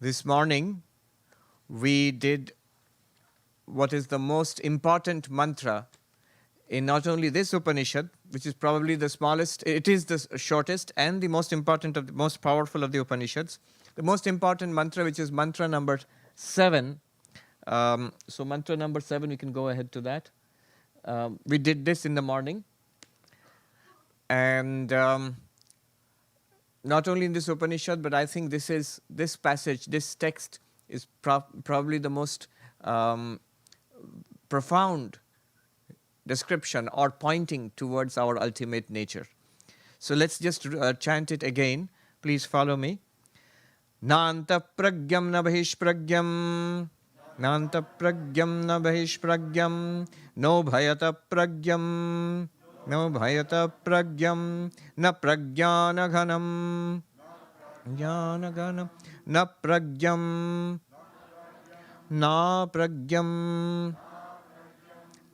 This morning, we did what is the most important mantra in not only this Upanishad, which is probably the smallest, it is the shortest and the most important of the most powerful of the Upanishads. The most important mantra, which is mantra number 7. So mantra number 7, we can go ahead to that. We did this in the morning. And not only in this Upanishad, but I think this passage, this text is probably the most profound description or pointing towards our ultimate nature. So let's just chant it again. Please follow me. Nanta pragyam na bahish pragyam. Nanta pragyam na bahish pragyam. No bhayata pragyam. No bhayata pragyam. Na pragyana ghanam. Jnana ghanam. Na pragyam. Na pragyam.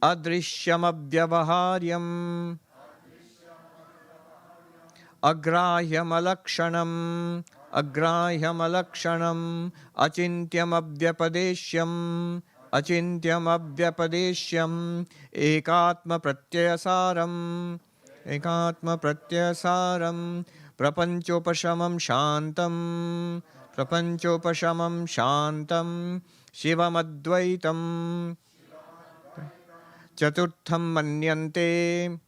Adrishyam abhyavaharyam. Agrahyam alakshanam. Agrahyam alakshanam. Achintyam abhyapadeshyam. Achintyam abhyapadeshyam. Ekatma pratyasaram. Ekatma pratyasaram. Prapanchopashamam shantam. Prapanchopashamam shantam. Shivam advaitam. Chaturtham manyante.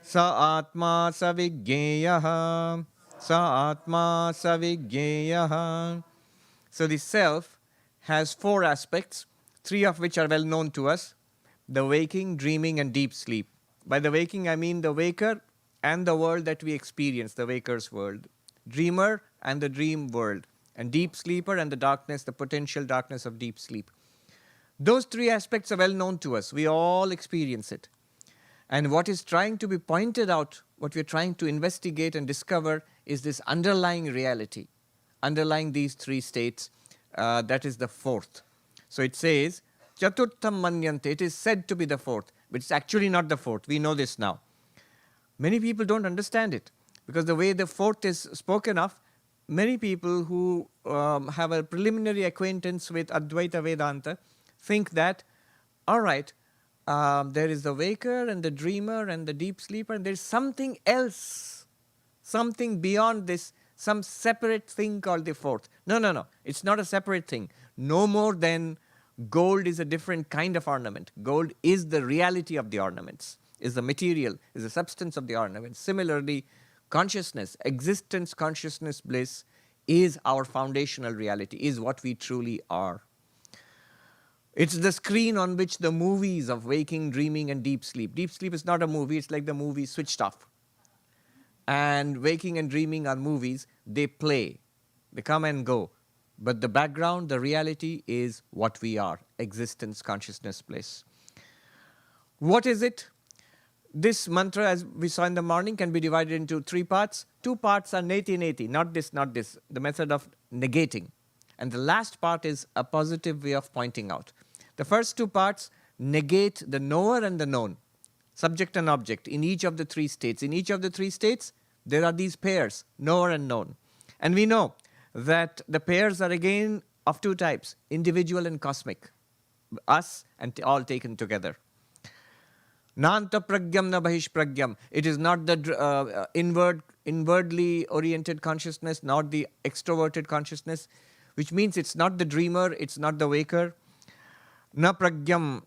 Sa atma savigneyaha. Sa atma savigneyaha. So the self has 4 aspects, 3 of which are well known to us: the waking, dreaming, and deep sleep. By the waking, I mean the waker and the world that we experience, the waker's world, dreamer and the dream world, and deep sleeper and the darkness, the potential darkness of deep sleep. Those 3 aspects are well known to us. We all experience it. And what is trying to be pointed out, what we're trying to investigate and discover, is this underlying reality, underlying these 3 states. That is the 4th. So it says, Chaturtham manyante, it is said to be the 4th, but it's actually not the 4th. We know this now. Many people don't understand it, because the way the 4th is spoken of, many people who have a preliminary acquaintance with Advaita Vedanta think that, all right, there is the waker and the dreamer and the deep sleeper, and there's something else, something beyond this, some separate thing called the 4th. No. It's not a separate thing. No more than gold is a different kind of ornament. Gold is the reality of the ornaments, is the material, is the substance of the ornaments. Similarly, consciousness, existence, consciousness, bliss is our foundational reality, is what we truly are. It's the screen on which the movies of waking, dreaming, and deep sleep. Deep sleep is not a movie, it's like the movie switched off. And waking and dreaming are movies, they play, they come and go. But the background, the reality is what we are, existence, consciousness, bliss. What is it? This mantra, as we saw in the morning, can be divided into 3 parts. 2 parts are neti, not this, the method of negating. And the last part is a positive way of pointing out. The first 2 parts negate the knower and the known, subject and object, in each of the 3 states. In each of the 3 states, there are these pairs, knower and known. And we know that the pairs are again of 2 types, individual and cosmic, us and all taken together. Nanta pragyam na bahish pragyam. It is not the inwardly oriented consciousness, not the extroverted consciousness, which means it's not the dreamer, it's not the waker. Na pragyam,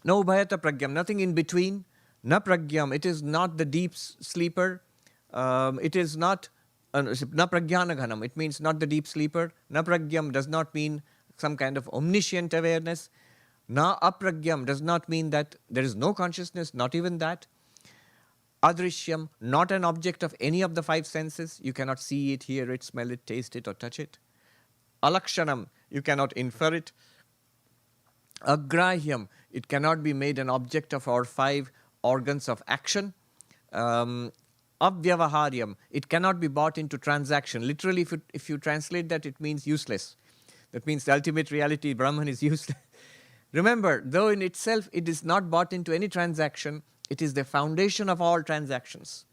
no bhayata pragyam, nothing in between. Na pragyam, it is not the deep sleeper. It is not, na pragyana ghanam, it means not the deep sleeper. Na pragyam does not mean some kind of omniscient awareness. Na apragyam does not mean that there is no consciousness, not even that. Adrishyam, not an object of any of the 5 senses. You cannot see it, hear it, smell it, taste it, or touch it. Alakshanam, you cannot infer it. Agrahyam, it cannot be made an object of our 5 organs of action. Abhyavaharyam, it cannot be bought into transaction. Literally, if you translate that, it means useless. That means the ultimate reality, Brahman, is useless. Remember, though in itself it is not bought into any transaction, it is the foundation of all transactions.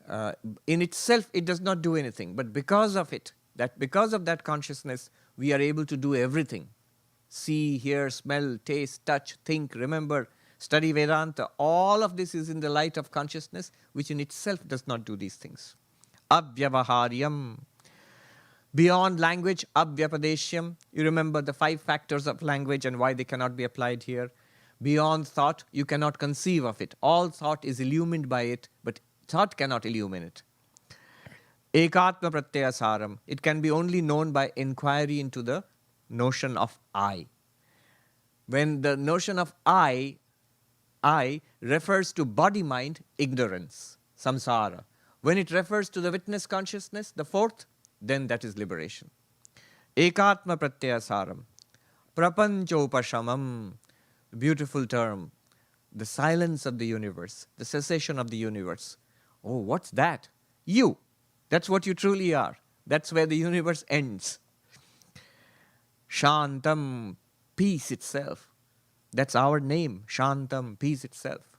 Uh, in itself, it does not do anything. But because of it, because of that consciousness, we are able to do everything. See, hear, smell, taste, touch, think, remember, study Vedanta. All of this is in the light of consciousness, which in itself does not do these things. Avyavaharyam. Beyond language, abhyapadeshyam. You remember the 5 factors of language and why they cannot be applied here. Beyond thought, you cannot conceive of it. All thought is illumined by it, but thought cannot illumine it. Ekatma pratyasaram. It can be only known by inquiry into the notion of I. When the notion of I refers to body-mind, ignorance, samsara. When it refers to the witness consciousness, the 4th, then that is liberation. Ekatma pratyasaram. Prapanchopashamam. Beautiful term. The silence of the universe, the cessation of the universe. Oh, what's that? You. That's what you truly are. That's where the universe ends. Shantam, peace itself. That's our name, Shantam, peace itself.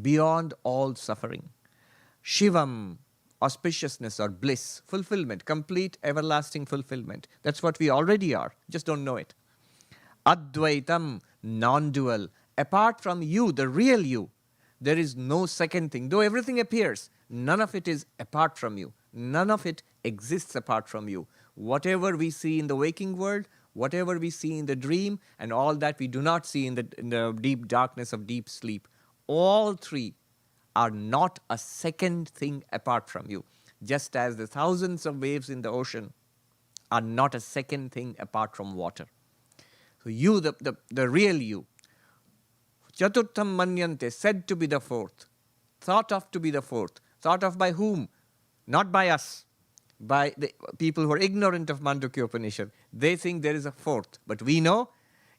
Beyond all suffering. Shivam, auspiciousness or bliss, fulfillment, complete everlasting fulfillment. That's what we already are, just don't know it. Advaitam, non-dual. Apart from you, the real you, there is no second thing. Though everything appears, none of it is apart from you. None of it exists apart from you. Whatever we see in the waking world, whatever we see in the dream, and all that we do not see in the deep darkness of deep sleep, all 3 are not a second thing apart from you. Just as the thousands of waves in the ocean are not a second thing apart from water. So you, the real you, Chaturtham manyante, said to be the 4th, thought of to be the 4th. Thought of by whom? Not by us. By the people who are ignorant of Mandukya Upanishad. They think there is a 4th. But we know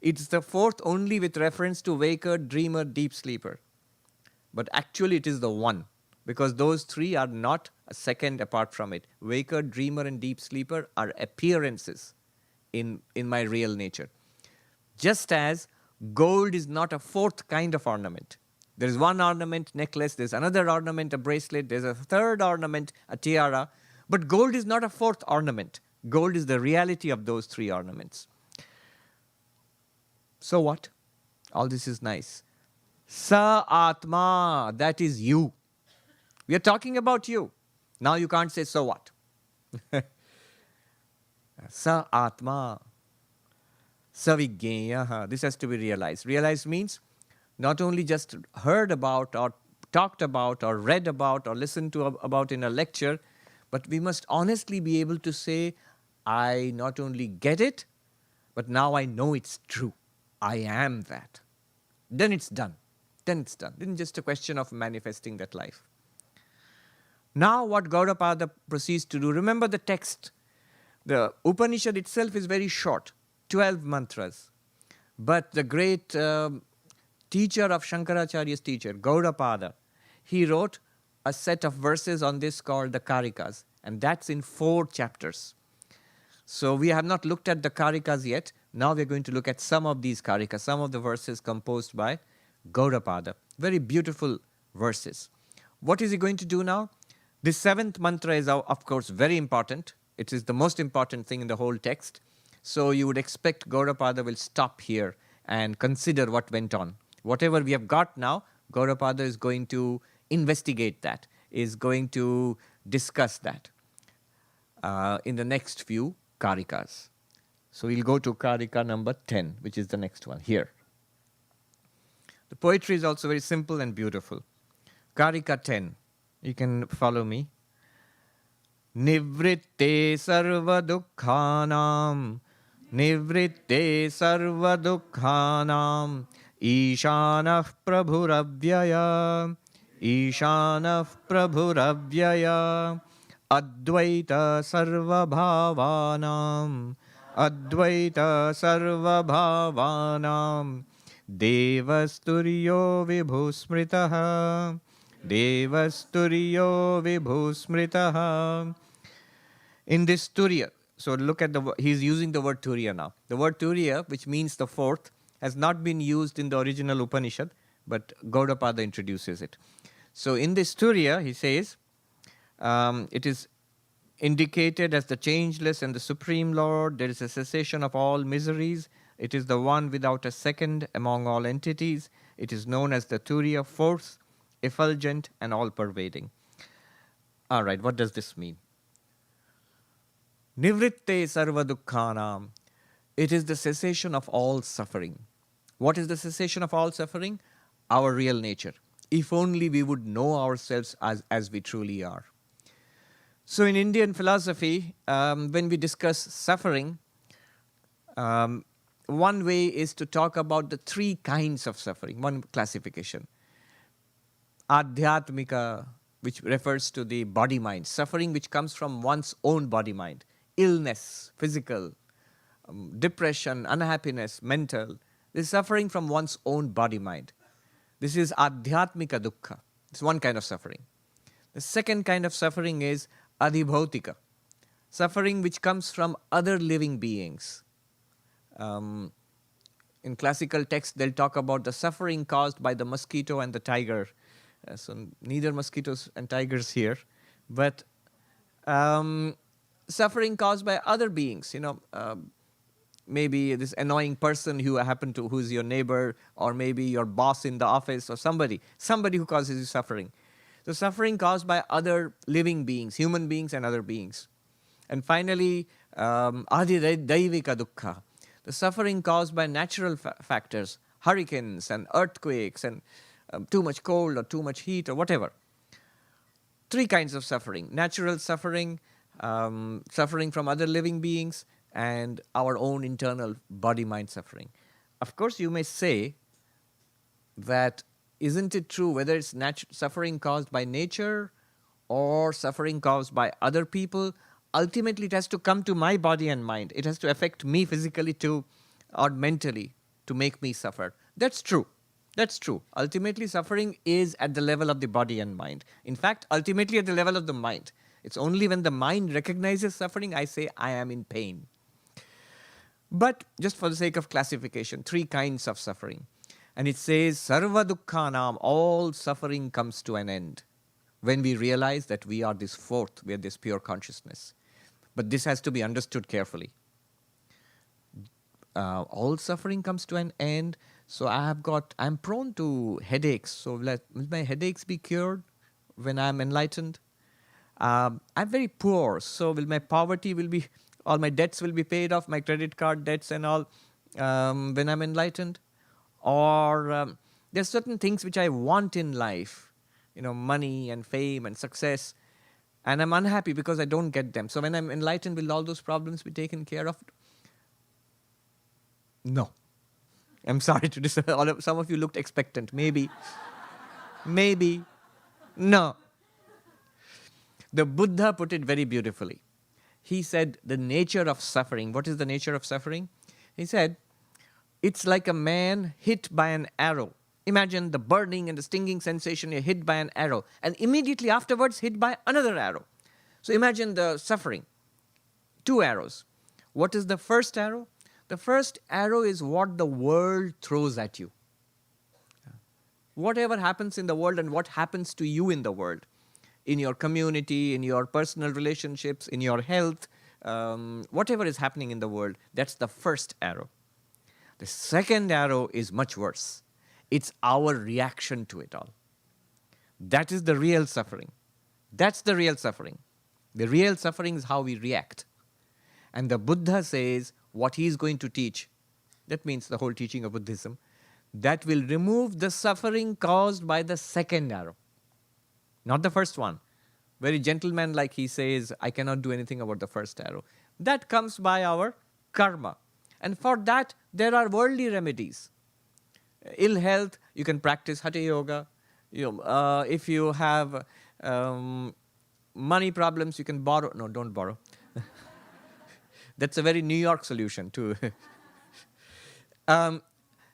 it's the 4th only with reference to waker, dreamer, deep sleeper. But actually it is the 1. Because those 3 are not a second apart from it. Waker, dreamer and deep sleeper are appearances in my real nature. Just as gold is not a 4th kind of ornament. There is one ornament, necklace, there's another ornament, a bracelet, there's a 3rd ornament, a tiara. But gold is not a 4th ornament. Gold is the reality of those 3 ornaments. So what? All this is nice. Sa Atma, that is you. We are talking about you. Now you can't say so what. Sa Atma. Savigneyaha. This has to be realized. Realized means not only just heard about or talked about or read about or listened to about in a lecture, but we must honestly be able to say, I not only get it, but now I know it's true. I am that. Then it's done. Then it's done. Then it's just a question of manifesting that life. Now what Gaudapada proceeds to do, remember the text. The Upanishad itself is very short, 12 mantras. But the great teacher of Shankaracharya's teacher, Gaudapada, he wrote a set of verses on this called the Karikas, and that's in 4 chapters. So we have not looked at the Karikas yet. Now we're going to look at some of these Karikas, some of the verses composed by Gaudapada. Very beautiful verses. What is he going to do now? This 7th mantra is, of course, very important. It is the most important thing in the whole text. So you would expect Gaudapada will stop here and consider what went on. Whatever we have got now, Gaudapada is going to investigate that, is going to discuss that in the next few Karikas. So we'll go to Karika number 10, which is the next one here. The poetry is also very simple and beautiful. Karika 10. You can follow me. Nivritte sarva dukkhanam, nivritte sarva dukkhanam, Ishanah prabhuravyaya, Ishanah prabhuravyaya, Advaita sarva bhavanam, Advaita sarva bhavanam, Devasturyo vibhusmritaha, Devasturyo vibhusmritaha. In this Turiya, so look at he's using the word Turiya now. The word Turiya, which means the 4th, has not been used in the original Upanishad, but Gaudapada introduces it. So in this Turiya, he says, it is indicated as the changeless and the Supreme Lord. There is a cessation of all miseries. It is the one without a second among all entities. It is known as the Turiya force, effulgent and all-pervading. All right, what does this mean? Nivritte sarva dukkhanam. It is the cessation of all suffering. What is the cessation of all suffering? Our real nature. If only we would know ourselves as we truly are. So in Indian philosophy, when we discuss suffering, one way is to talk about the three kinds of suffering, one classification. Adhyatmika, which refers to the body-mind, suffering which comes from one's own body-mind, illness, physical, depression, unhappiness, mental. This is suffering from one's own body-mind. This is adhyatmika dukkha. It's one kind of suffering. The second kind of suffering is adhibhautika, suffering which comes from other living beings. In classical texts, they'll talk about the suffering caused by the mosquito and the tiger. So neither mosquitoes and tigers here, but suffering caused by other beings. Maybe this annoying person who's your neighbor, or maybe your boss in the office, or somebody who causes you suffering. The suffering caused by other living beings, human beings and other beings. And finally, adhidaivika dukkha, the suffering caused by natural factors, hurricanes and earthquakes and too much cold or too much heat or whatever. Three kinds of suffering: natural suffering, suffering from other living beings, and our own internal body-mind suffering. Of course, you may say that, isn't it true whether it's suffering caused by nature or suffering caused by other people? Ultimately, it has to come to my body and mind. It has to affect me physically too, or mentally, to make me suffer. That's true. That's true. Ultimately, suffering is at the level of the body and mind. In fact, ultimately at the level of the mind. It's only when the mind recognizes suffering, I say, I am in pain. But just for the sake of classification, three kinds of suffering. And it says, sarva dukkhanam, all suffering comes to an end when we realize that we are this fourth, we are this pure consciousness. But this has to be understood carefully. All suffering comes to an end. So I'm prone to headaches. So will my headaches be cured when I'm enlightened? I'm very poor. So will my poverty all my debts will be paid off, my credit card debts and all, when I'm enlightened? Or there's certain things which I want in life, money and fame and success, and I'm unhappy because I don't get them. So when I'm enlightened, will all those problems be taken care of? No. I'm sorry to disappoint. Some of you looked expectant. Maybe. No. The Buddha put it very beautifully. He said the nature of suffering. What is the nature of suffering? He said, it's like a man hit by an arrow. Imagine the burning and the stinging sensation, you're hit by an arrow, and immediately afterwards hit by another arrow. So imagine the suffering. 2 arrows. What is the first arrow? The first arrow is what the world throws at you. Whatever happens in the world and what happens to you in the world, in your community, in your personal relationships, in your health, whatever is happening in the world, that's the first arrow. The second arrow is much worse. It's our reaction to it all. That is the real suffering. That's the real suffering. The real suffering is how we react. And the Buddha says what he is going to teach, that means the whole teaching of Buddhism, that will remove the suffering caused by the second arrow. Not the first one. Very gentleman-like, he says, I cannot do anything about the first arrow. That comes by our karma. And for that, there are worldly remedies. Ill health, you can practice Hatha Yoga. If you have money problems, you can borrow. No, don't borrow. That's a very New York solution too.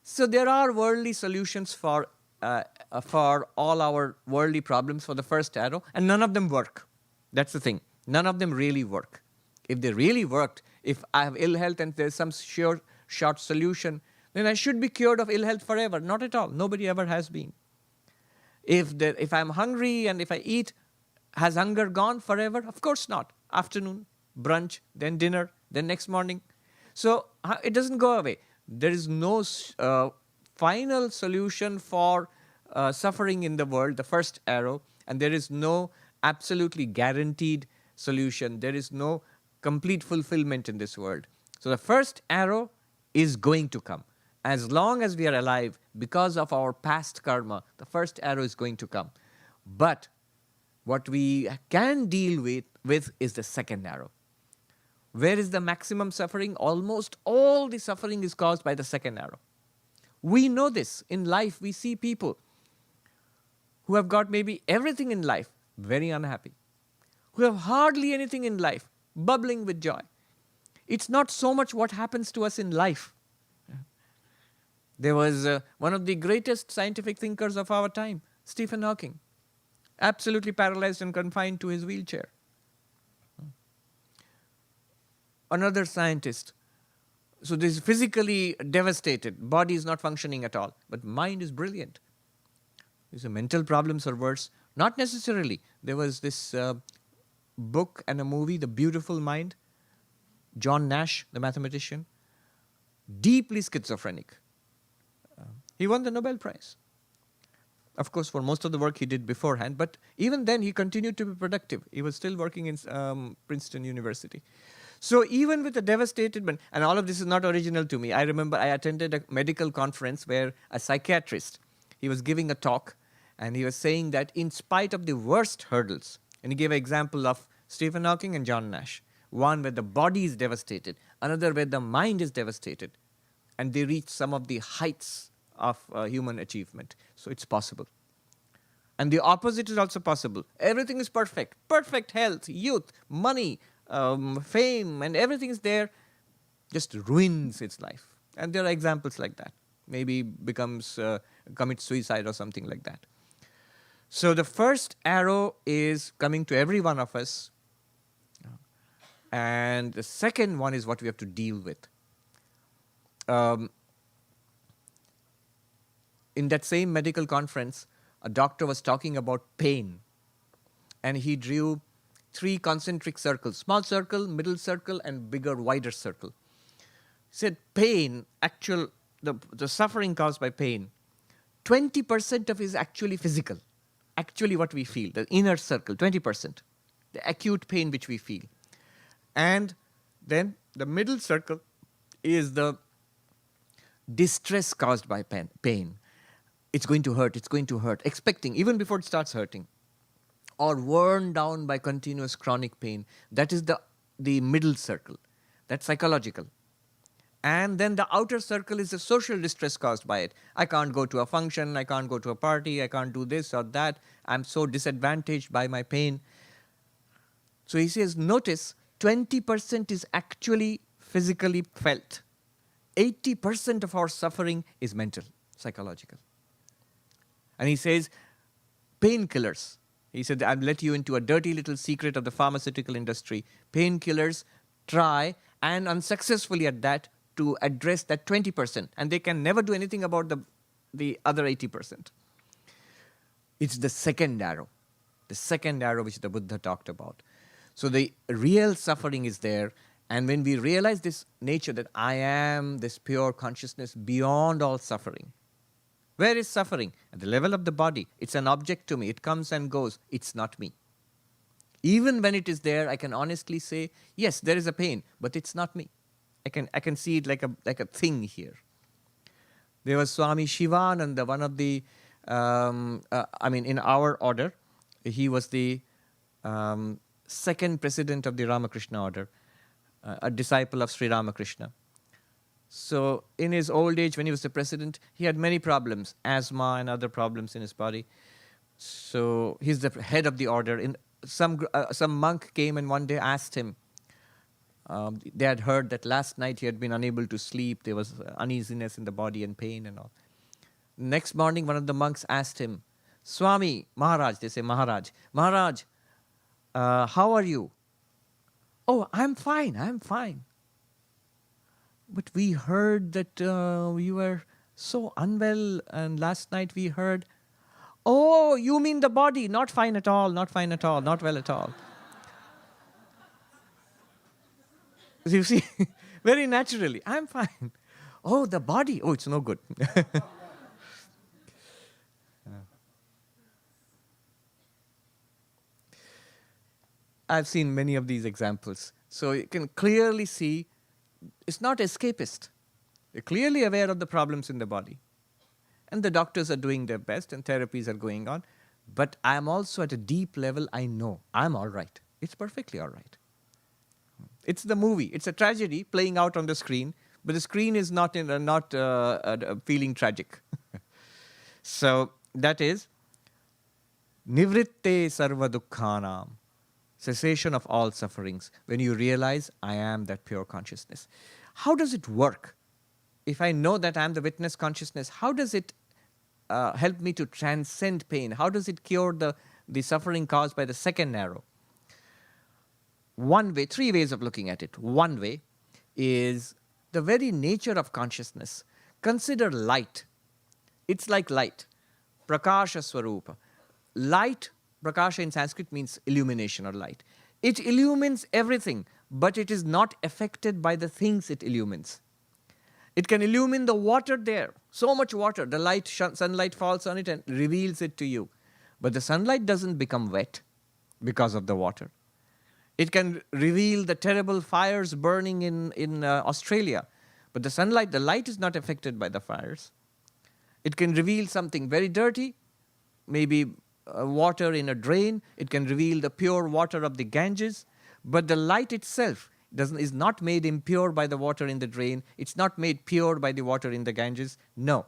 So there are worldly solutions for all our worldly problems for the first arrow, and none of them work. That's the thing. None of them really work. If they really worked, if I have ill health and there's some short solution, then I should be cured of ill health forever. Not at all. Nobody ever has been. If I'm hungry and if I eat, has hunger gone forever? Of course not. Afternoon, brunch, then dinner, then next morning. So it doesn't go away. There is no final solution for suffering in the world, the first arrow, and there is no absolutely guaranteed solution. There is no complete fulfillment in this world. So the first arrow is going to come. As long as we are alive, because of our past karma, the first arrow is going to come. But what we can deal with is the second arrow. Where is the maximum suffering? Almost all the suffering is caused by the second arrow. We know this. In life, we see people who have got maybe everything in life, very unhappy. Who have hardly anything in life, bubbling with joy. It's not so much what happens to us in life. There was one of the greatest scientific thinkers of our time, Stephen Hawking, absolutely paralyzed and confined to his wheelchair. Another scientist, so this is physically devastated, body is not functioning at all, but mind is brilliant. These are mental problems or worse. Not necessarily. There was this book and a movie, The Beautiful Mind, John Nash, the mathematician, deeply schizophrenic. He won the Nobel Prize. Of course, for most of the work he did beforehand, but even then he continued to be productive. He was still working in Princeton University. So even with a devastated man, and all of this is not original to me. I remember I attended a medical conference where a psychiatrist, he was giving a talk, and he was saying that in spite of the worst hurdles, and he gave an example of Stephen Hawking and John Nash, one where the body is devastated, another where the mind is devastated, and they reach some of the heights of human achievement. So it's possible. And the opposite is also possible. Everything is perfect. Perfect health, youth, money, fame, and everything is there, just ruins its life. And there are examples like that. Maybe commits suicide or something like that. So the first arrow is coming to every one of us. And the second one is what we have to deal with. In that same medical conference, a doctor was talking about pain. And he drew 3 concentric circles, small circle, middle circle, and bigger, wider circle. He said pain, the suffering caused by pain, 20% of it is actually physical, actually what we feel, the inner circle, 20%, the acute pain which we feel. And then the middle circle is the distress caused by pain. It's going to hurt, expecting, even before it starts hurting. Or worn down by continuous chronic pain. That is the middle circle. That's psychological. And then the outer circle is the social distress caused by it. I can't go to a function, I can't go to a party, I can't do this or that. I'm so disadvantaged by my pain. So he says, notice 20% is actually physically felt. 80% of our suffering is mental, psychological. And he says, painkillers. He said, I'll let you into a dirty little secret of the pharmaceutical industry. Painkillers try, and unsuccessfully at that, to address that 20%. And they can never do anything about the other 80%. It's the second arrow. The second arrow which the Buddha talked about. So the real suffering is there. And when we realize this nature that I am this pure consciousness beyond all suffering. Where is suffering? At the level of the body. It's an object to me. It comes and goes. It's not me. Even when it is there, I can honestly say, yes, there is a pain, but it's not me. I can see it like a thing here. There was Swami Shivananda, one of the, in our order, he was the second president of the Ramakrishna order, a disciple of Sri Ramakrishna. So in his old age, when he was the president, he had many problems, asthma and other problems in his body. So he's the head of the order. Some monk came and one day asked him, they had heard that last night he had been unable to sleep. There was uneasiness in the body and pain and all. Next morning, one of the monks asked him, Swami, Maharaj, they say Maharaj, how are you? Oh, I'm fine. But we heard that you were so unwell, and last night we heard, Oh, you mean the body? Not fine at all, not fine at all, not well at all. You see, very naturally, I'm fine. Oh, the body. Oh, it's no good. I've seen many of these examples. So you can clearly see it's not escapist. You're clearly aware of the problems in the body. And the doctors are doing their best and therapies are going on. But I'm also at a deep level, I know I'm all right. It's perfectly all right. It's the movie. It's a tragedy playing out on the screen, but the screen is not feeling tragic. So that is nivritte sarva dukkhanam, cessation of all sufferings. When you realize I am that pure consciousness. How does it work? If I know that I am the witness consciousness, how does it help me to transcend pain? How does it cure the suffering caused by the second arrow? One way, three ways of looking at it. One way is the very nature of consciousness. Consider light. It's like light. Prakasha Swarupa. Light, Prakasha in Sanskrit means illumination or light. It illumines everything, but it is not affected by the things it illumines. It can illumine the water there. So much water. The light, sunlight falls on it and reveals it to you. But the sunlight doesn't become wet because of the water. It can reveal the terrible fires burning in Australia. But the light is not affected by the fires. It can reveal something very dirty, maybe water in a drain. It can reveal the pure water of the Ganges. But the light itself is not made impure by the water in the drain. It's not made pure by the water in the Ganges. No.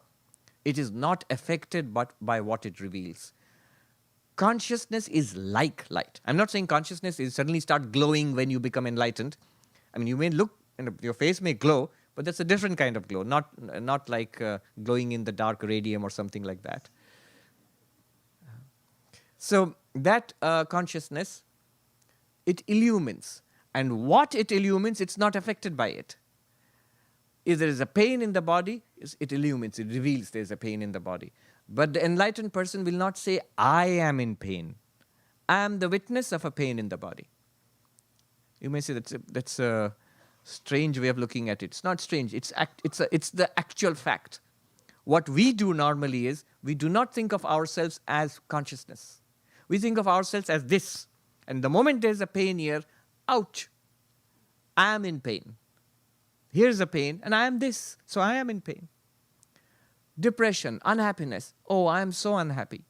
It is not affected but by what it reveals. Consciousness is like light. I'm not saying consciousness is suddenly start glowing when you become enlightened. I mean, you may look, and your face may glow, but that's a different kind of glow, not like glowing in the dark radium or something like that. So that consciousness, it illumines. And what it illumines, it's not affected by it. If there is a pain in the body, it illumines, it reveals there's a pain in the body. But the enlightened person will not say, I am in pain. I am the witness of a pain in the body. You may say that's a strange way of looking at it. It's not strange. It's the actual fact. What we do normally is, we do not think of ourselves as consciousness. We think of ourselves as this. And the moment there's a pain here, ouch, I am in pain. Here's a pain, and I am this, so I am in pain. Depression, unhappiness. Oh, I am so unhappy.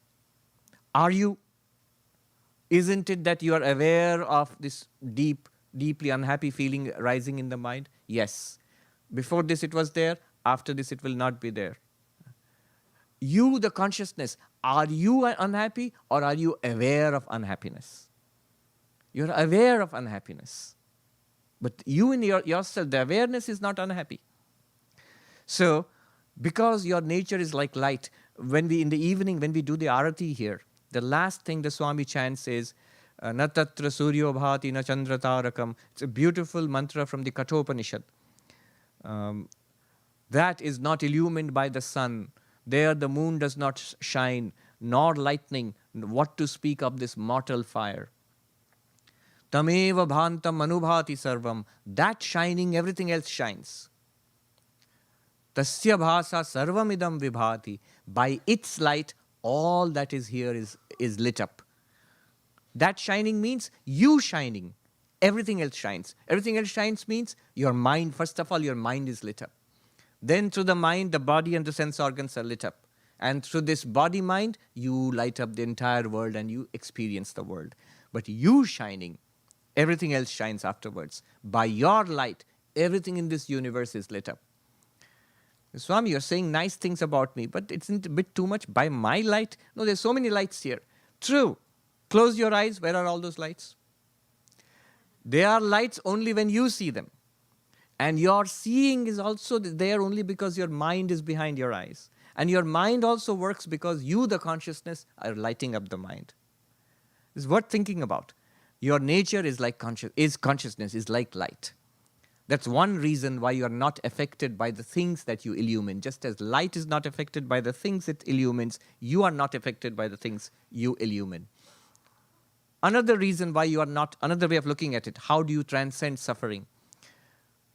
Are you? Isn't it that you are aware of this deeply unhappy feeling rising in the mind? Yes. Before this it was there, after this it will not be there. You, the consciousness, are you unhappy or are you aware of unhappiness? You're aware of unhappiness. But you in yourself, the awareness is not unhappy. So, because your nature is like light, in the evening, when we do the arati here, the last thing the Swami chants is, Na tatra suryo bhati na chandra tarakam. It's a beautiful mantra from the Kathopanishad. That is not illumined by the sun. There the moon does not shine, nor lightning. What to speak of this mortal fire? Tameva bhantam anubhati sarvam. That shining, everything else shines. Tasya bhasa sarvam idam vibhati. By its light, all that is here is lit up. That shining means you shining. Everything else shines. Everything else shines means your mind, first of all, your mind is lit up. Then through the mind, the body and the sense organs are lit up. And through this body-mind, you light up the entire world and you experience the world. But you shining, everything else shines afterwards. By your light, everything in this universe is lit up. Swami, you're saying nice things about me, but isn't it a bit too much? By my light? No, there's so many lights here. True. Close your eyes. Where are all those lights? They are lights only when you see them. And your seeing is also there only because your mind is behind your eyes. And your mind also works because you, the consciousness, are lighting up the mind. It's worth thinking about. Your nature is like consciousness, is like light. That's one reason why you are not affected by the things that you illumine. Just as light is not affected by the things it illumines, you are not affected by the things you illumine. Another reason why you are not, another way of looking at it, how do you transcend suffering?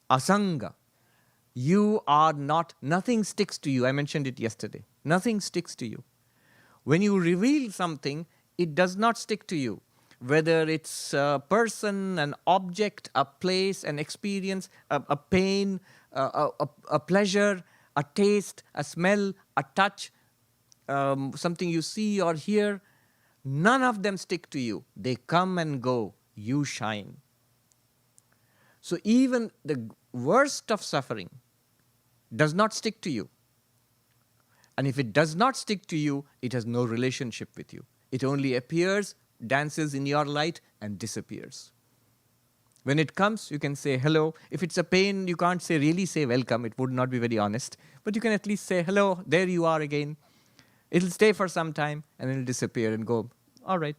Asanga. You are not, nothing sticks to you. I mentioned it yesterday. Nothing sticks to you. When you reveal something, it does not stick to you. Whether it's a person, an object, a place, an experience, a pain, a pleasure, a taste, a smell, a touch, something you see or hear, none of them stick to you. They come and go. You shine. So even the worst of suffering does not stick to you. And if it does not stick to you, it has no relationship with you. It only appears, dances in your light, and disappears. When it comes, you can say hello. If it's a pain, you can't really say welcome. It would not be very honest. But you can at least say hello, there you are again. It'll stay for some time, and it'll disappear and go, all right,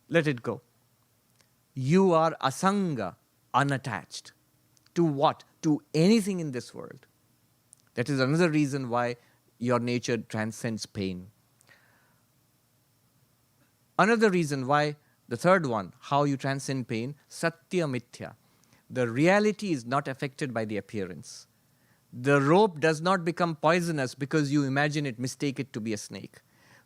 let it go. You are asanga, unattached. To what? To anything in this world. That is another reason why your nature transcends pain. Another reason why, the third one, how you transcend pain, satya mithya. The reality is not affected by the appearance. The rope does not become poisonous because you imagine it, mistake it to be a snake.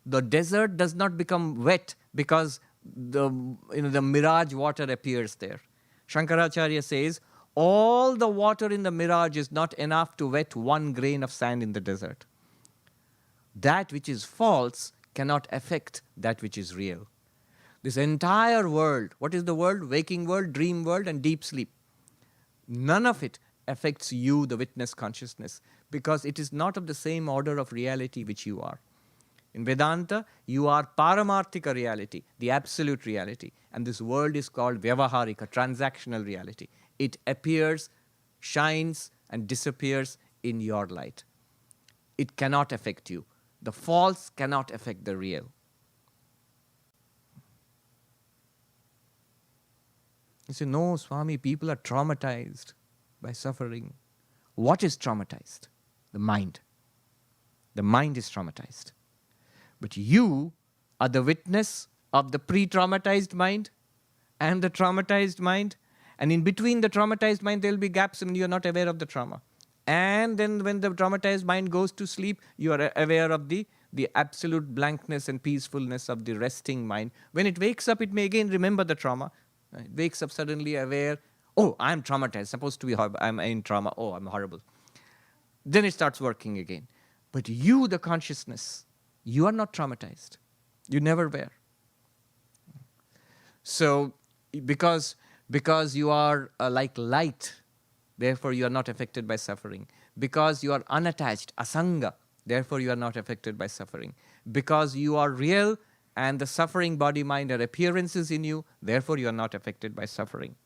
The desert does not become wet because the mirage water appears there. Shankaracharya says, all the water in the mirage is not enough to wet one grain of sand in the desert. That which is false cannot affect that which is real. This entire world, what is the world? Waking world, dream world, and deep sleep. None of it affects you, the witness consciousness, because it is not of the same order of reality which you are. In Vedanta, you are paramarthika reality, the absolute reality. And this world is called vyavaharika, transactional reality. It appears, shines, and disappears in your light. It cannot affect you. The false cannot affect the real. You say, no, Swami, people are traumatized by suffering. What is traumatized? The mind. The mind is traumatized. But you are the witness of the pre-traumatized mind and the traumatized mind. And in between the traumatized mind, there will be gaps when you are not aware of the trauma. And then when the traumatized mind goes to sleep, you are aware of the absolute blankness and peacefulness of the resting mind. When it wakes up, it may again remember the trauma. It wakes up suddenly aware, oh, I'm traumatized, supposed to be horrible. I'm in trauma, oh, I'm horrible. Then it starts working again. But you, the consciousness, you are not traumatized. You never were. So, because you are like light, therefore you are not affected by suffering. Because you are unattached, asanga, therefore you are not affected by suffering. Because you are real and the suffering body-mind are appearances in you, therefore you are not affected by suffering.